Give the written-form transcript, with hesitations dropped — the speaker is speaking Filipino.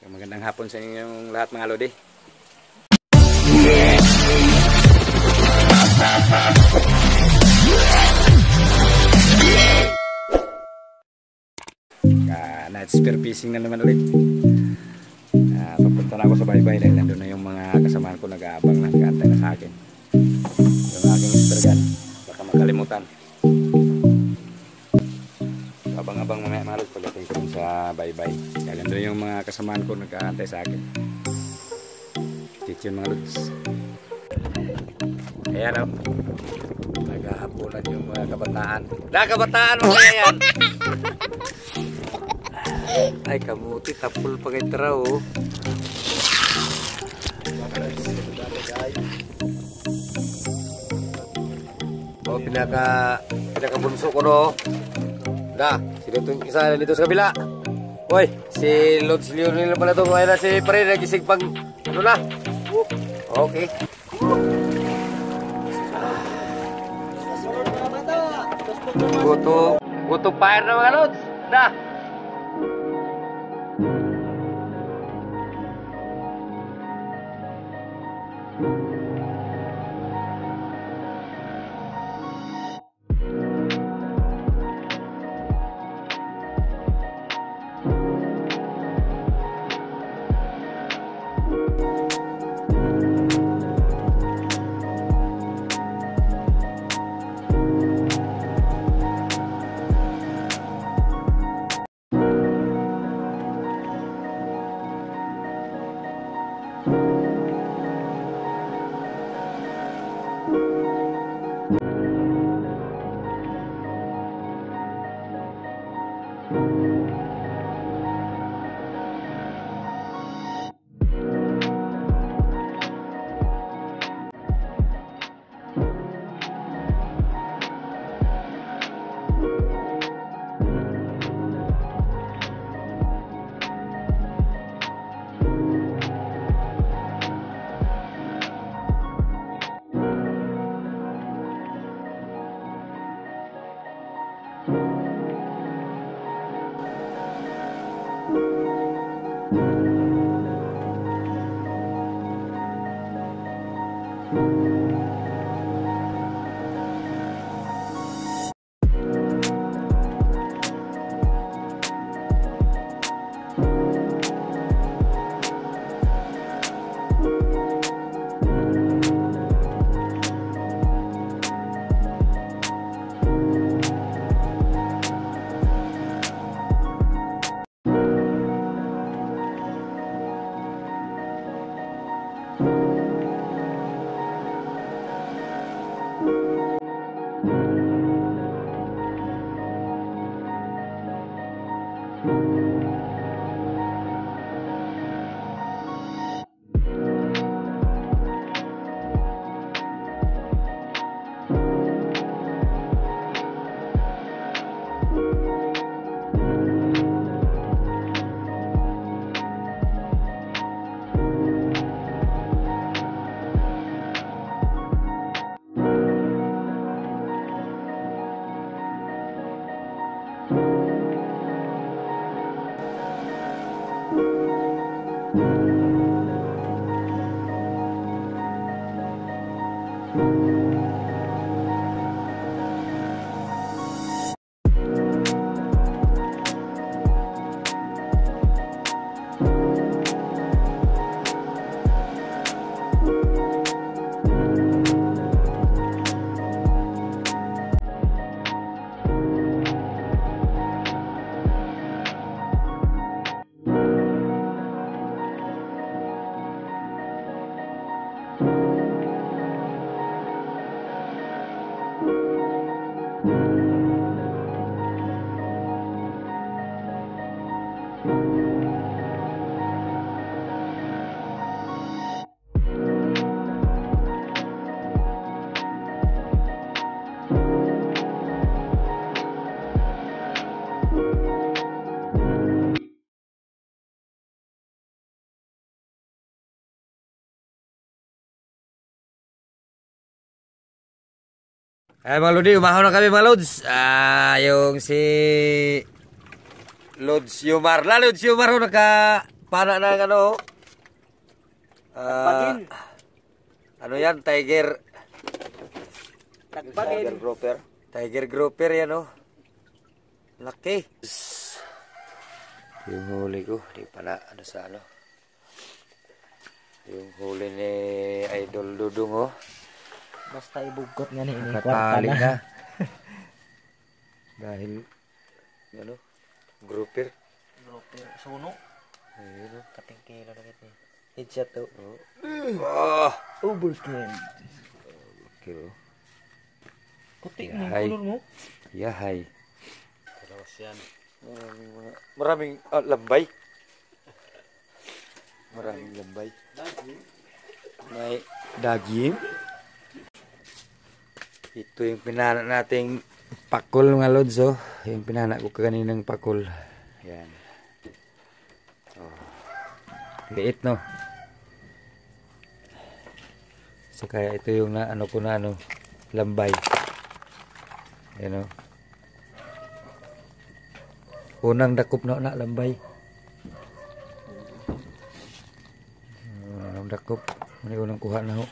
Magandang hapon sa inyong lahat mga lodi. Night spear fishing na naman ulit. Papunta na ako sa baybay dahil nandun na yung mga kasamahan ko nag-aabang na, nag-aantay na sa akin. Yung aking spear gun, baka makalimutan. Abang-abang mamaya mga lods pagdating ko sa baybay. Dahil nandun yung mga kasamahan ko nag-aantay sa akin. Stay tuned mga lods. Ayan o, naghahapunan yung mga kabataan. Kabataan mo kaya yan! Ay kamuti, tapul pa kayo tara oh. Oh, pinakabunso ko no. Sino itong isa dito sa kabila? Hoy, si Lods Leonel pala ito. Ngayon na si Pare, nagisig pang ano na. Okay. Guto fire na mga Lods. Ay mga Lodi, umahon na kami mga Lods. Yung si Lods Yumar. Lods Yumar naka pana ng ano. Tagpagin. Ano yan? Tiger Tagpagin. grouper. Tiger grouper yan oh. Laki. Yung huli ko, di pa na ano sa ano. Yung huli ni Idol Dudong oh. Basta ibugot nga ni ini. Nakatali na. Dahil ano, grouper. Grouper suno. Ayun oh. Kating kilo na kit ni. Headshot to. Oh. Overkill. Okay oh. Kutik mo Yahay. kulor mo. Yahay. Terus yan. Maraming lambay. Maraming lambay. May daging. Ito yung pinana nating pakul mga lods oh. Yung pinana ko kaninang pakul. Yan. Oh. Liit no. So kaya ito yung na ano ko na ano lambay. Yan oh. Unang dakop na lambay. Unang dakop. Unang kuha na ho.